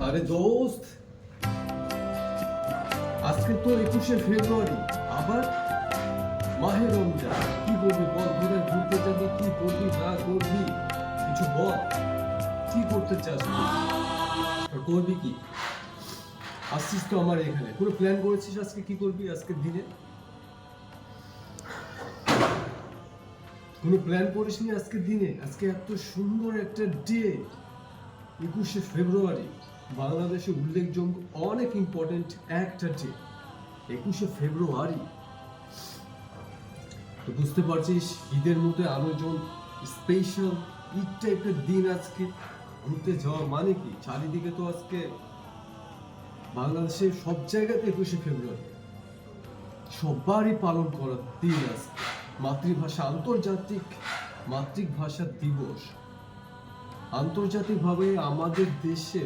আরে দোস্ত, আজকে তো 21শে ফেব্রুয়ারি, আবার মাহে রমজান। কি করবি বল? কোথায় ঘুরতে যাবি? কি করবি না করবি কিছু বল। কি করতে চাস তুই? আর করবি কি? আসছিস তো আমার এখানে, কোনো প্ল্যান করেছিস আজকে কি করবি আজকের দিনে? কোনো প্ল্যান করিসনি আজকের দিনে? আজকে এত সুন্দর একটা ডে, 21শে ফেব্রুয়ারি, বাংলাদেশে উল্লেখযোগ্য অনেক ইম্পর্টেন্ট একটা ডে, 21শে ফেব্রুয়ারি। তো বুঝতে পারছিস, ঈদের মধ্যে আলোচন, স্পেশাল ঈদ টাইপের দিন আজকে। ঘুরতে যাওয়া মানে কি? চারিদিকে তো আজকে বাংলাদেশের সব জায়গাতে 21শে ফেব্রুয়ারি সবারই পালন করার দিন আজকে। মাতৃভাষা, আন্তর্জাতিক মাতৃভাষা দিবস, আন্তর্জাতিকভাবে আমাদের দেশে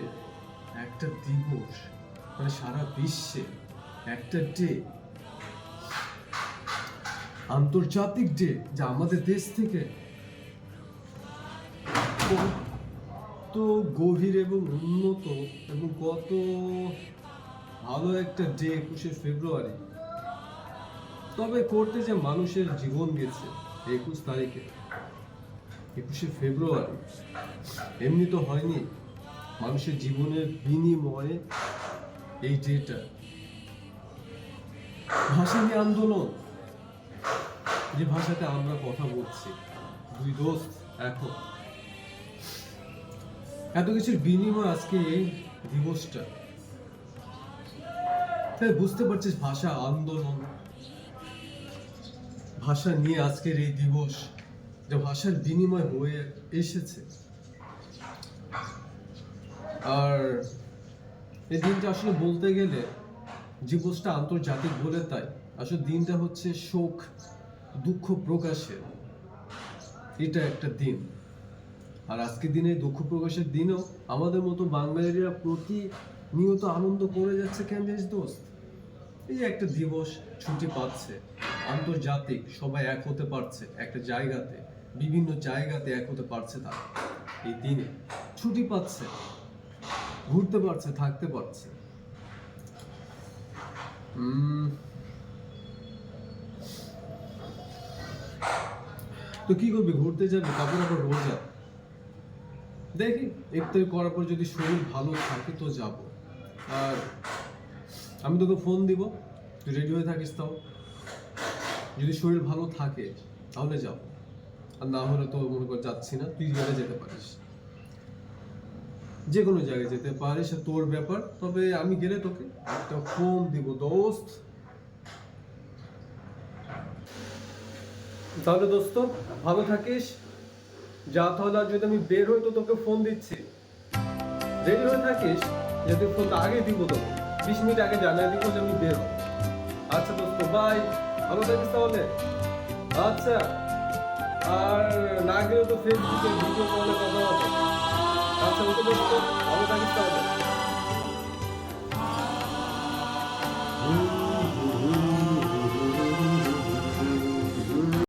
একটা দিবস, মানে সারা বিশ্বে একটা ডে, আন্তর্জাতিক ডে, যা আমাদের দেশ থেকে কত গভীর এবং উন্নত এবং কত ভালো একটা ডে 21শে ফেব্রুয়ারি। তবে করতে যে মানুষের জীবন গেছে 21 তারিখে, 21শে ফেব্রুয়ারি, এমনি তো হয়নি। মানুষের জীবনের বিনিময়ে এই ডেটা, ভাষা নিয়ে আন্দোলন, যে ভাষাতে আমরা কথা বলছি দুই দোস্ত এখন, এত কিছুর বিনিময় আজকে এই দিবসটা। তাই বুঝতে পারছিস, ভাষা আন্দোলন, ভাষা নিয়ে আজকের এই দিবস, যে ভাষার বিনিময় হয়ে এসেছে। আর এই দিনটা আসলে বলতে গেলে, দিবসটা আন্তর্জাতিক বলে তাই আসলে দিনটা হচ্ছে শোক, দুঃখ প্রকাশের এটা একটা দিন। আর আজকের দিনে দুঃখ প্রকাশের দিনেও আমাদের মতো বাঙালিরা প্রতিনিয়ত আনন্দ করে যাচ্ছে। কেন জানিস দোস্ত? এই একটা দিবস ছুটি পাচ্ছে, আন্তর্জাতিক, সবাই এক হতে পারছে একটা জায়গাতে, বিভিন্ন জায়গাতে এক হতে পারছে, তারা এই দিনে ছুটি পাচ্ছে, ঘুরতে পারছে, থাকতে পারছে। তো কি করবি? ঘুরতে যাবি, তারপর আবার রোজা। দেখি ইফতারি করার পর যদি শরীর ভালো থাকে তো যাব। আর আমি তোকে ফোন দিব, তুই রেডি হয়ে থাকিস। তাও যদি শরীর ভালো থাকে তাহলে যাব, আর না হলে তো মনে কর যাচ্ছি না। তুই গেলে যেতে পারিস, যে কোনো জায়গায় যেতে পারিস, তোর ব্যাপার। তবে আমি গেলে তোকে একটা ফোন দিব দোস্ত। তাহলে দোস্ত ভালো থাকিস, যা। তাহলে আর যদি আমি বের হই তো তোকে ফোন দিচ্ছি, রেডি হয়ে থাকিস। যদি ফোনটা আগে দিব তোকে, 20 মিনিট আগে জানিয়ে দিব যে আমি বের হব। আচ্ছা দোস্ত, বাই, ভালো থাকিস তাহলে। আচ্ছা, আর না গেলে তো ফেসবুকে ভিডিও কলে কথা হবে।